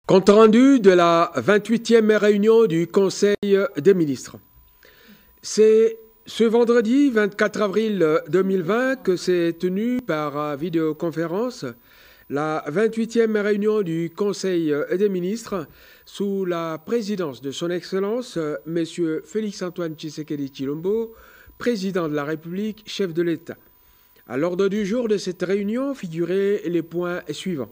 Compte rendu de la 28e réunion du Conseil des ministres. C'est ce vendredi 24 avril 2020 que s'est tenue par vidéoconférence la 28e réunion du Conseil des ministres sous la présidence de son Excellence, M. Félix-Antoine Tshisekedi Tshilombo, président de la République, chef de l'État. À l'ordre du jour de cette réunion figuraient les points suivants.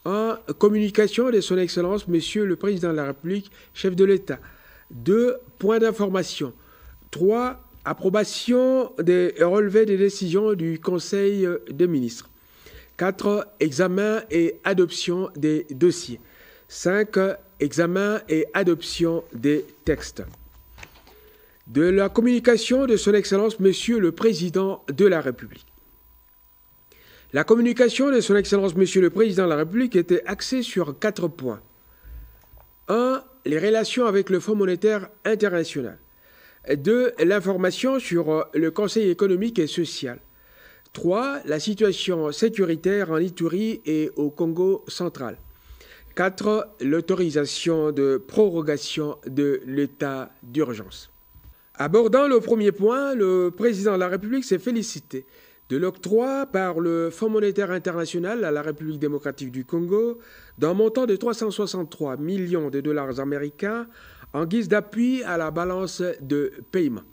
1. Communication de son Excellence, Monsieur le Président de la République, chef de l'État. 2. Points d'information. 3. Approbation des relevés des décisions du Conseil des ministres. 4. Examen et adoption des dossiers. 5. Examen et adoption des textes. De la communication de son Excellence, Monsieur le Président de la République. La communication de son Excellence, Monsieur le Président de la République, était axée sur 4 points. 1. Les relations avec le Fonds monétaire international. 2. L'information sur le Conseil économique et social. 3. La situation sécuritaire en Ituri et au Congo central. 4. L'autorisation de prorogation de l'état d'urgence. Abordant le premier point, le Président de la République s'est félicité de l'octroi par le Fonds monétaire international à la République démocratique du Congo d'un montant de 363 millions de dollars américains en guise d'appui à la balance de paiement.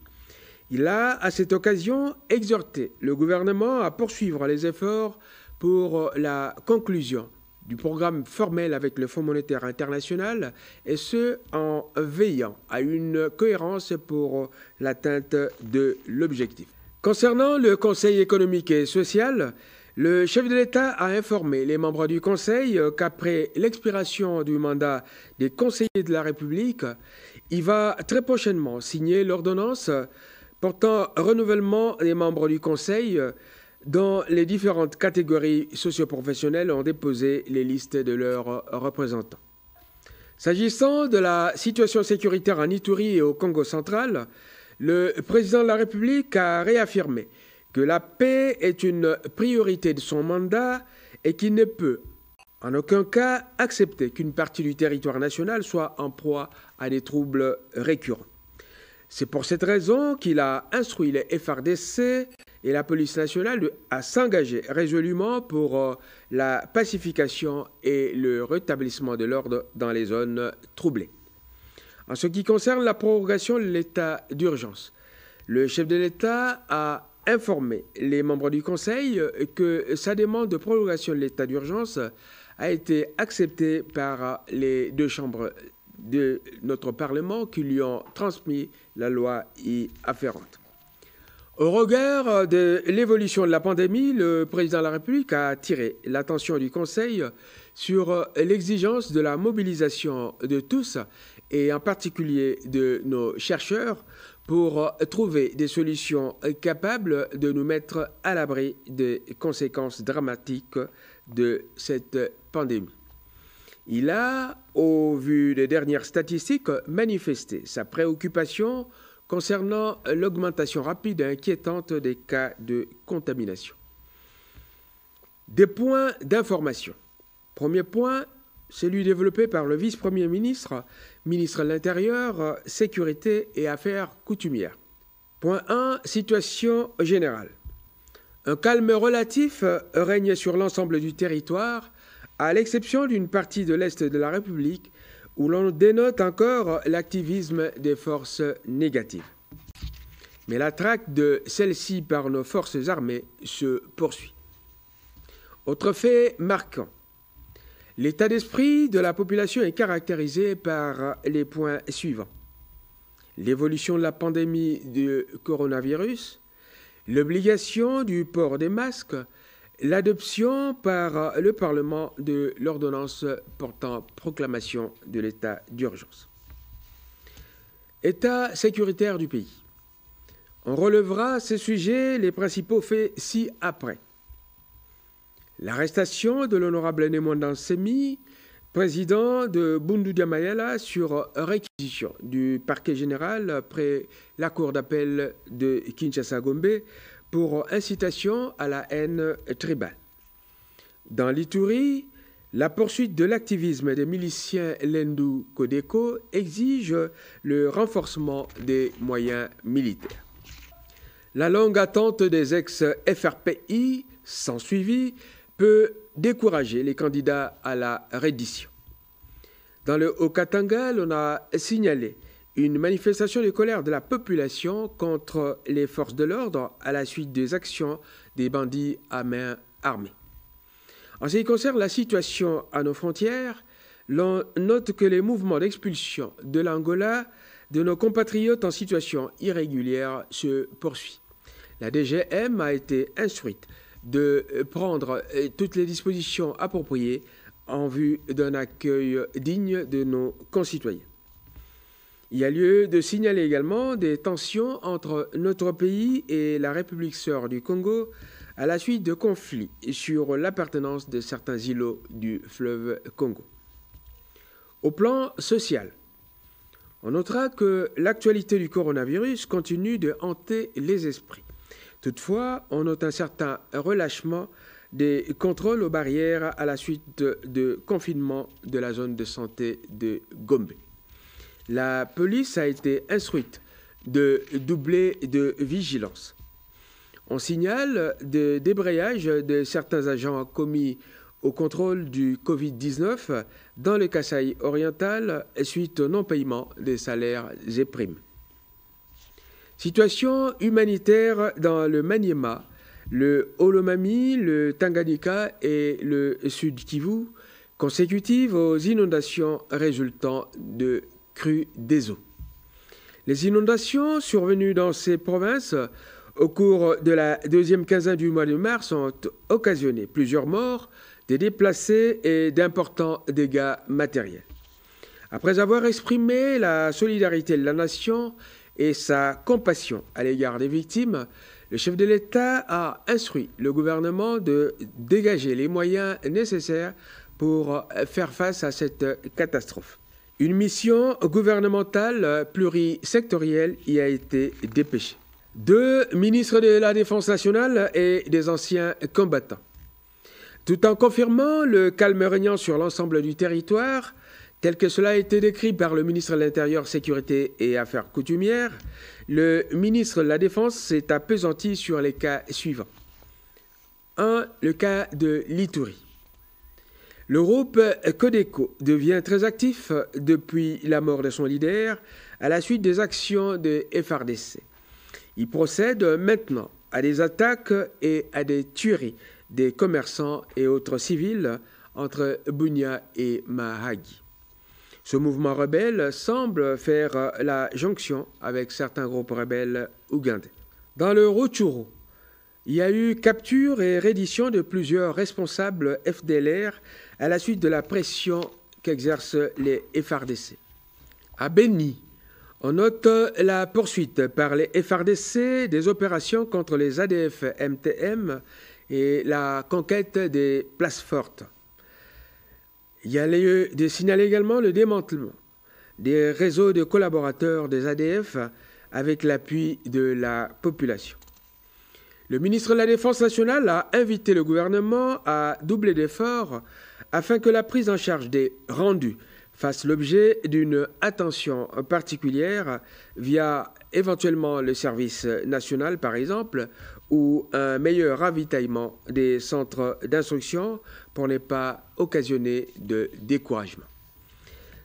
Il a, à cette occasion, exhorté le gouvernement à poursuivre les efforts pour la conclusion du programme formel avec le Fonds monétaire international, et ce, en veillant à une cohérence pour l'atteinte de l'objectif. Concernant le Conseil économique et social, le chef de l'État a informé les membres du Conseil qu'après l'expiration du mandat des conseillers de la République, il va très prochainement signer l'ordonnance portant renouvellement des membres du Conseil dont les différentes catégories socioprofessionnelles ont déposé les listes de leurs représentants. S'agissant de la situation sécuritaire en Ituri et au Congo central, le président de la République a réaffirmé que la paix est une priorité de son mandat et qu'il ne peut, en aucun cas, accepter qu'une partie du territoire national soit en proie à des troubles récurrents. C'est pour cette raison qu'il a instruit les FARDC et la police nationale à s'engager résolument pour la pacification et le rétablissement de l'ordre dans les zones troublées. En ce qui concerne la prorogation de l'état d'urgence, le chef de l'État a informé les membres du Conseil que sa demande de prorogation de l'état d'urgence a été acceptée par les 2 chambres de notre Parlement qui lui ont transmis la loi y afférente. Au regard de l'évolution de la pandémie, le président de la République a attiré l'attention du Conseil sur l'exigence de la mobilisation de tous et en particulier de nos chercheurs pour trouver des solutions capables de nous mettre à l'abri des conséquences dramatiques de cette pandémie. Il a, au vu des dernières statistiques, manifesté sa préoccupation concernant l'augmentation rapide et inquiétante des cas de contamination. Des points d'information. Premier point, celui développé par le vice-premier ministre, ministre de l'Intérieur, Sécurité et Affaires coutumières. Point 1, situation générale. Un calme relatif règne sur l'ensemble du territoire, à l'exception d'une partie de l'Est de la République, où l'on dénote encore l'activisme des forces négatives. Mais la traque de celles-ci par nos forces armées se poursuit. Autre fait marquant. L'état d'esprit de la population est caractérisé par les points suivants. L'évolution de la pandémie du coronavirus, l'obligation du port des masques, l'adoption par le Parlement de l'ordonnance portant proclamation de l'état d'urgence. État sécuritaire du pays. On relèvera à ce sujet les principaux faits ci-après. L'arrestation de l'honorable Némouan Semi, président de Bundu Mayala, sur réquisition du parquet général après la cour d'appel de Kinshasa-Gombe pour incitation à la haine tribale. Dans l'Ituri, La poursuite de l'activisme des miliciens Lendu Codeco exige le renforcement des moyens militaires. La longue attente des ex-FRPI, sans suivi, peut décourager les candidats à la reddition. Dans le Haut-Katanga, on a signalé une manifestation de colère de la population contre les forces de l'ordre à la suite des actions des bandits à main armée. En ce qui concerne la situation à nos frontières, l'on note que les mouvements d'expulsion de l'Angola de nos compatriotes en situation irrégulière se poursuivent. La DGM a été instruite de prendre toutes les dispositions appropriées en vue d'un accueil digne de nos concitoyens. Il y a lieu de signaler également des tensions entre notre pays et la République sœur du Congo à la suite de conflits sur l'appartenance de certains îlots du fleuve Congo. Au plan social, on notera que l'actualité du coronavirus continue de hanter les esprits. Toutefois, on note un certain relâchement des contrôles aux barrières à la suite de confinement de la zone de santé de Gombe. La police a été instruite de doubler de vigilance. On signale des débrayages de certains agents commis au contrôle du Covid-19 dans le Kasaï oriental suite au non-paiement des salaires et primes. Situation humanitaire dans le Maniema, le Haut-Lomami, le Tanganyika et le Sud Kivu, consécutives aux inondations résultant de crues des eaux. Les inondations survenues dans ces provinces au cours de la deuxième quinzaine du mois de mars ont occasionné plusieurs morts, des déplacés et d'importants dégâts matériels. Après avoir exprimé la solidarité de la nation et sa compassion à l'égard des victimes, le chef de l'État a instruit le gouvernement de dégager les moyens nécessaires pour faire face à cette catastrophe. Une mission gouvernementale plurisectorielle y a été dépêchée. 2 ministres de la Défense nationale et des anciens combattants. Tout en confirmant le calme régnant sur l'ensemble du territoire, tel que cela a été décrit par le ministre de l'Intérieur, Sécurité et Affaires coutumières, le ministre de la Défense s'est appesanti sur les cas suivants. 1. Le cas de l'Ituri. Le groupe Codeco devient très actif depuis la mort de son leader à la suite des actions de FARDC. Il procède maintenant à des attaques et à des tueries des commerçants et autres civils entre Bunia et Mahagi. Ce mouvement rebelle semble faire la jonction avec certains groupes rebelles ougandais. Dans le Rutshuru, il y a eu capture et reddition de plusieurs responsables FDLR à la suite de la pression qu'exercent les FARDC. À Beni, on note la poursuite par les FARDC des opérations contre les ADF-MTM et la conquête des places fortes. Il y a lieu de signaler également le démantèlement des réseaux de collaborateurs des ADF avec l'appui de la population. Le ministre de la Défense nationale a invité le gouvernement à doubler d'efforts afin que la prise en charge des rendus fasse l'objet d'une attention particulière via éventuellement le service national par exemple ou un meilleur ravitaillement des centres d'instruction pour ne pas occasionner de découragement.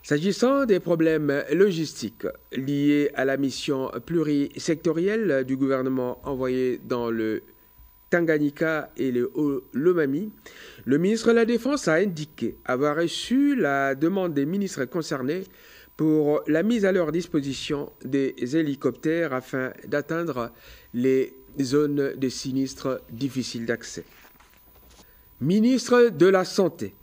S'agissant des problèmes logistiques liés à la mission plurisectorielle du gouvernement envoyée dans le Tanganyika et le Haut-Lomami, le ministre de la Défense a indiqué avoir reçu la demande des ministres concernés pour la mise à leur disposition des hélicoptères afin d'atteindre les zones de sinistres difficiles d'accès. Ministre de la Santé.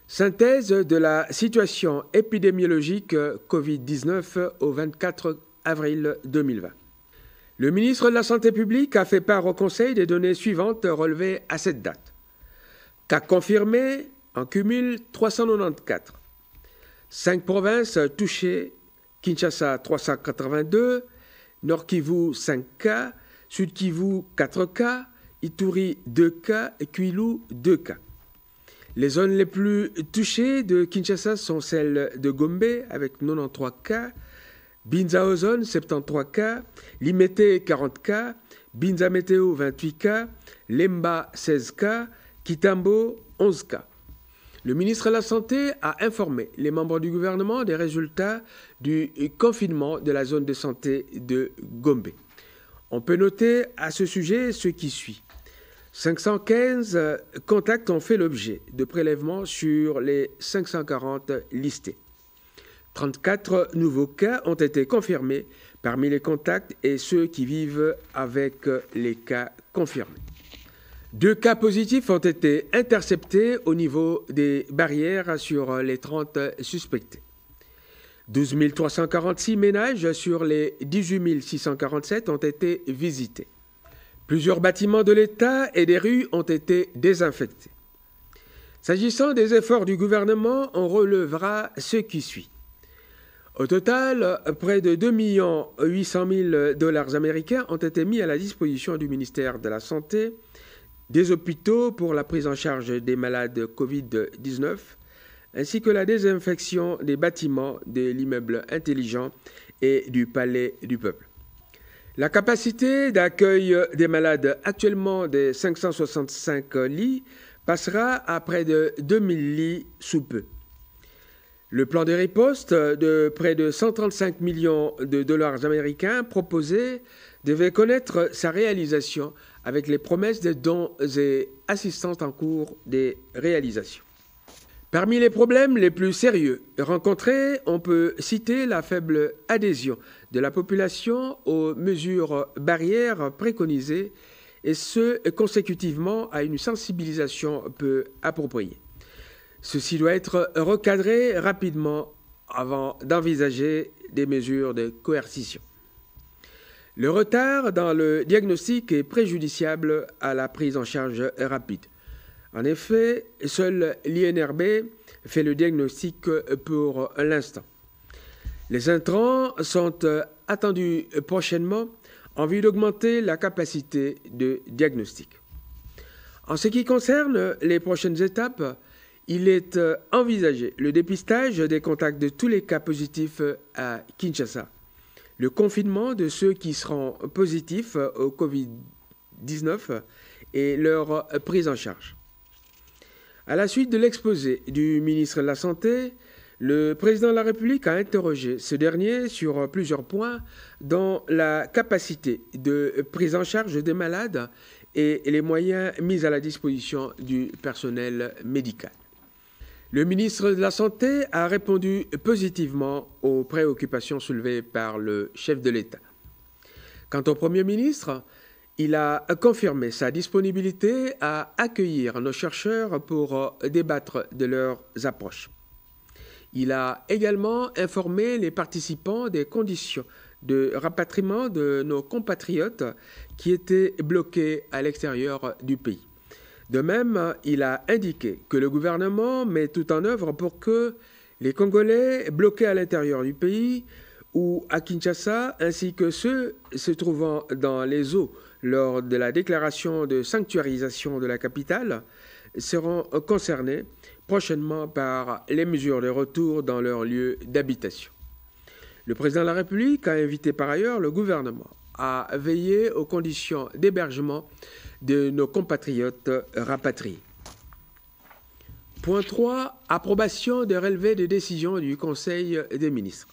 Synthèse de la situation épidémiologique Covid-19 au 24 avril 2020. Le ministre de la Santé publique a fait part au Conseil des données suivantes relevées à cette date. Cas confirmés, en cumul 394. 5 provinces touchées, Kinshasa 382, Nord Kivu 5 cas, Sud Kivu 4 cas, Ituri 2 cas et Kwilu 2 cas. Les zones les plus touchées de Kinshasa sont celles de Gombe avec 93 cas, Binza-Ozone 73 cas, Limete 40 cas, Binza Météo 28 cas, Lemba 16 cas, Kitambo 11 cas. Le ministre de la Santé a informé les membres du gouvernement des résultats du confinement de la zone de santé de Gombe. On peut noter à ce sujet ce qui suit. 515 contacts ont fait l'objet de prélèvements sur les 540 listés. 34 nouveaux cas ont été confirmés parmi les contacts et ceux qui vivent avec les cas confirmés. 2 cas positifs ont été interceptés au niveau des barrières sur les 30 suspectés. 12 346 ménages sur les 18 647 ont été visités. Plusieurs bâtiments de l'État et des rues ont été désinfectés. S'agissant des efforts du gouvernement, on relèvera ce qui suit. Au total, près de 2 800 000 dollars américains ont été mis à la disposition du ministère de la Santé, des hôpitaux pour la prise en charge des malades Covid-19, ainsi que la désinfection des bâtiments de l'immeuble intelligent et du palais du peuple. La capacité d'accueil des malades, actuellement de 565 lits, passera à près de 2000 lits sous peu. Le plan de riposte de près de 135 millions de dollars américains proposé devait connaître sa réalisation avec les promesses de dons et assistances en cours des réalisations. Parmi les problèmes les plus sérieux rencontrés, on peut citer la faible adhésion de la population aux mesures barrières préconisées et ce, consécutivement à une sensibilisation peu appropriée. Ceci doit être recadré rapidement avant d'envisager des mesures de coercition. Le retard dans le diagnostic est préjudiciable à la prise en charge rapide. En effet, seul l'INRB fait le diagnostic pour l'instant. Les intrants sont attendus prochainement en vue d'augmenter la capacité de diagnostic. En ce qui concerne les prochaines étapes, il est envisagé le dépistage des contacts de tous les cas positifs à Kinshasa, le confinement de ceux qui seront positifs au Covid-19 et leur prise en charge. À la suite de l'exposé du ministre de la Santé, le président de la République a interrogé ce dernier sur plusieurs points, dont la capacité de prise en charge des malades et les moyens mis à la disposition du personnel médical. Le ministre de la Santé a répondu positivement aux préoccupations soulevées par le chef de l'État. Quant au Premier ministre, il a confirmé sa disponibilité à accueillir nos chercheurs pour débattre de leurs approches. Il a également informé les participants des conditions de rapatriement de nos compatriotes qui étaient bloqués à l'extérieur du pays. De même, il a indiqué que le gouvernement met tout en œuvre pour que les Congolais bloqués à l'intérieur du pays ou à Kinshasa, ainsi que ceux se trouvant dans les eaux lors de la déclaration de sanctuarisation de la capitale, seront concernés prochainement par les mesures de retour dans leur lieu d'habitation. Le président de la République a invité par ailleurs le gouvernement à veiller aux conditions d'hébergement de nos compatriotes rapatriés. Point 3. Approbation des relevés des décisions du Conseil des ministres.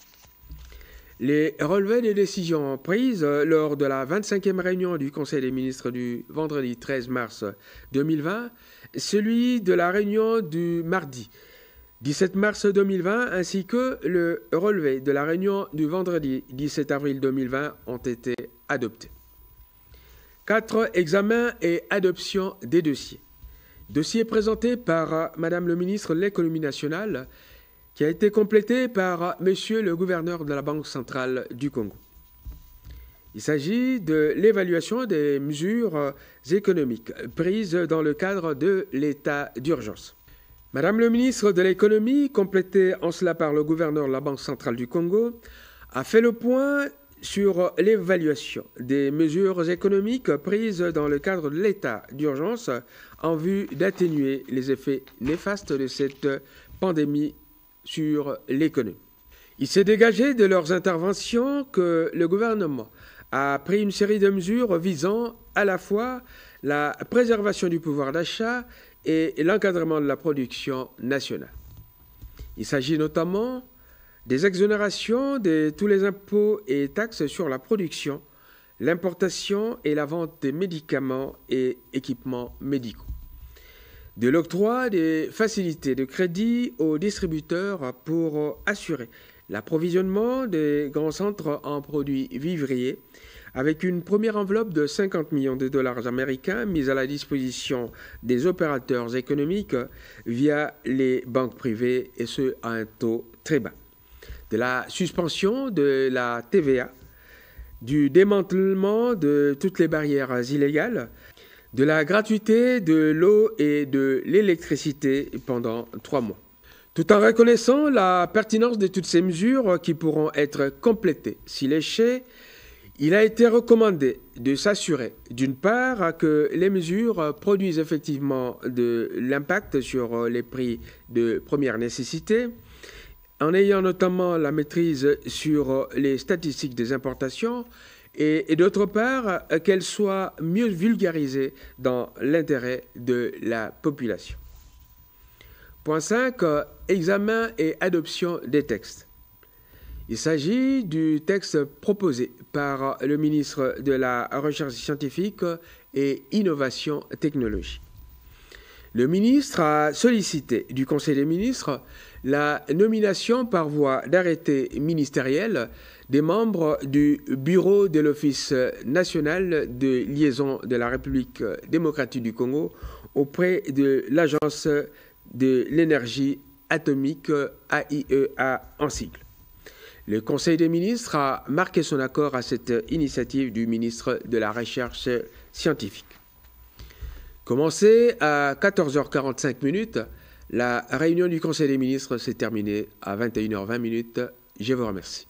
Les relevés des décisions prises lors de la 25e réunion du Conseil des ministres du vendredi 13 mars 2020, celui de la réunion du mardi 17 mars 2020 ainsi que le relevé de la réunion du vendredi 17 avril 2020 ont été adoptés. 4. Examen et adoption des dossiers. Dossier présenté par Madame le ministre de l'Économie nationale qui a été complété par Monsieur le gouverneur de la Banque centrale du Congo. Il s'agit de l'évaluation des mesures économiques prises dans le cadre de l'état d'urgence. Madame le ministre de l'Économie, complétée en cela par le gouverneur de la Banque centrale du Congo, a fait le point sur l'évaluation des mesures économiques prises dans le cadre de l'état d'urgence en vue d'atténuer les effets néfastes de cette pandémie sur l'économie. Il s'est dégagé de leurs interventions que le gouvernement a pris une série de mesures visant à la fois la préservation du pouvoir d'achat et l'encadrement de la production nationale. Il s'agit notamment des exonérations de tous les impôts et taxes sur la production, l'importation et la vente des médicaments et équipements médicaux, de l'octroi des facilités de crédit aux distributeurs pour assurer l'approvisionnement des grands centres en produits vivriers, avec une première enveloppe de 50 millions de dollars américains mise à la disposition des opérateurs économiques via les banques privées, et ce à un taux très bas, de la suspension de la TVA, du démantèlement de toutes les barrières illégales, de la gratuité de l'eau et de l'électricité pendant 3 mois. Tout en reconnaissant la pertinence de toutes ces mesures qui pourront être complétées si l'échec, il a été recommandé de s'assurer, d'une part, que les mesures produisent effectivement de l'impact sur les prix de première nécessité, en ayant notamment la maîtrise sur les statistiques des importations, et d'autre part, qu'elles soient mieux vulgarisées dans l'intérêt de la population. Point 5. Examen et adoption des textes. Il s'agit du texte proposé par le ministre de la Recherche scientifique et Innovation technologique. Le ministre a sollicité du Conseil des ministres la nomination par voie d'arrêté ministériel des membres du bureau de l'Office national de liaison de la République démocratique du Congo auprès de l'Agence de l'énergie atomique, AIEA en sigle. Le Conseil des ministres a marqué son accord à cette initiative du ministre de la Recherche scientifique. Commencée à 14h45, la réunion du Conseil des ministres s'est terminée à 21h20. Je vous remercie.